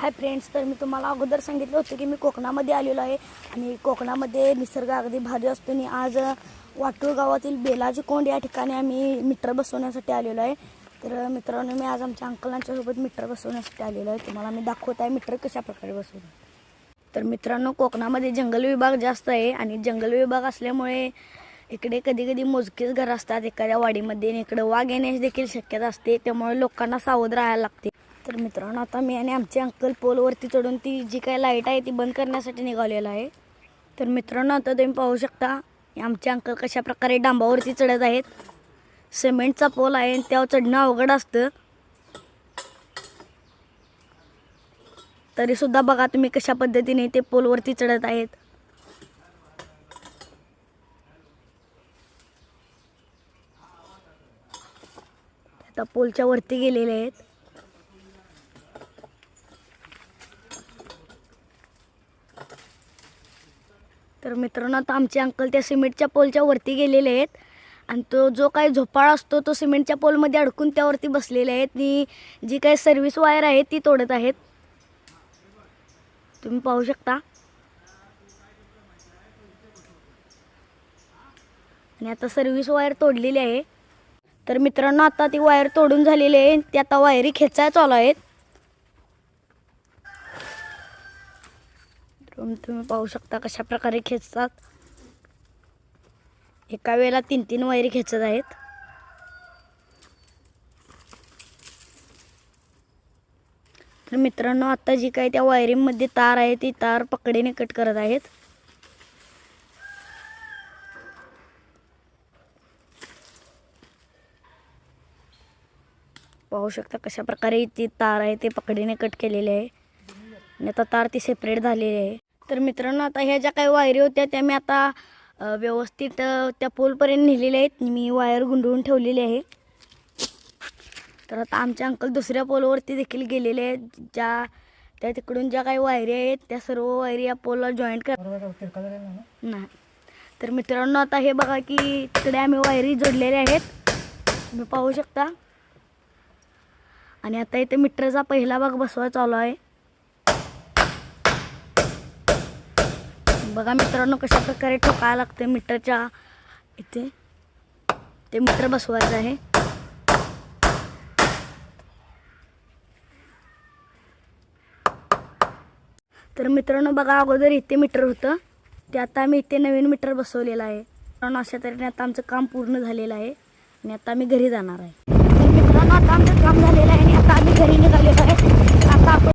Hi friends, तर मी तुम्हाला अगोदर सांगितलं होतं की मी कोकणामध्ये आलेलो आहे आणि कोकणामध्ये निसर्ग अगदी भारी असतो. आणि आज वाटूळ गावातील बेलाची कोंड या ठिकाणी आम्ही मीटर बसवण्यासाठी आलेलो आहे. तर मित्रांनो, मी आज आमच्या अंकलांच्या सोबत मीटर बसवण्यासाठी आलेलो आहे. तुम्हाला मी दाखवत आहे मीटर कशा प्रकारे बसवलं. तर मित्रांनो, कोकणामध्ये जंगल विभाग जास्त आहे आणि जंगल विभाग असल्यामुळे इकडे कधी कधी मोजकेच घरं असतात एखाद्या वाडीमध्ये आणि इकडे वाघ येण्याची देखील शक्यता असते. त्यामुळे लोकांना सावध राहायला लागते. तर मित्रांनो, आता मी आणि आमचे अंकल पोलवरती चढून ती जी काही लाईट आहे ती बंद करण्यासाठी निघालेला आहे. तर मित्रांनो, आता तुम्ही पाहू शकता आमचे अंकल कशा प्रकारे डांबावरती चढत आहेत. सिमेंटचा पोल आहे आणि त्यावर चढणं अवघड असतं. तरीसुद्धा बघा तुम्ही कशा पद्धतीने ते पोलवरती चढत आहेत. आता पोलच्या वरती गेलेले आहेत. तर मित्रांनो, आता आमचे अंकल त्या सिमेंटच्या पोलच्या वरती गेलेले आहेत आणि तो जो काही झोपाळा असतो तो सिमेंटच्या पोलमध्ये अडकून त्यावरती बसलेले आहेत आणि जी काही सर्व्हिस वायर आहे ती तोडत आहेत. तुम्ही पाहू शकता. आणि आता सर्व्हिस वायर तोडलेली आहे. तर मित्रांनो, आता ती वायर तोडून झालेली आहे. ती आता वायरी खेचायला चालू आहेत. तुम्ही पाहू शकता कशा प्रकारे खेचतात. एका वेळेला 3-3 वायरी खेचत आहेत. तर मित्रांनो, आता जी काही त्या वायरिंगमध्ये तार आहे ती तार पकडेने कट करत आहेत. पाहू शकता कशा प्रकारे ती तार आहे ते पकडेने कट केलेले आहे आणि आता तार ती सेपरेट झालेली आहे. तर मित्रांनो, आता ह्या ज्या काही वायरी होत्या त्या मी आता व्यवस्थित त्या पोलपर्यंत नेलेल्या आहेत. मी वायर गुंडळून ठेवलेली आहे. तर आता आमचे अंकल दुसऱ्या पोलवरती देखील गेलेले आहेत. त्या तिकडून ज्या काही वायरी आहेत त्या सर्व वायरी या पोलला जॉईंट नाही. तर मित्रांनो, आता हे बघा की तिकडे आम्ही वायरी जोडलेल्या आहेत. तुम्ही पाहू शकता. आणि आता इथे मीटरचा पहिला भाग बसवायचा चालू आहे. बघा मित्रांनो, कशा प्रकारे ठोकायला लागते मीटरच्या इथे. ते मीटर बसवायचं आहे. तर मित्रांनो, बघा अगोदर इथे मीटर होतं ते आता आम्ही इथे नवीन मीटर बसवलेलं आहे. मित्रांनो, अशा तऱ्हेने आता आमचं काम पूर्ण झालेलं आहे आणि आता आम्ही घरी जाणार आहे. तर मित्रांनो, आता आमचं काम झालेलं आहे आणि आता आम्ही घरी निघालेलो आहे.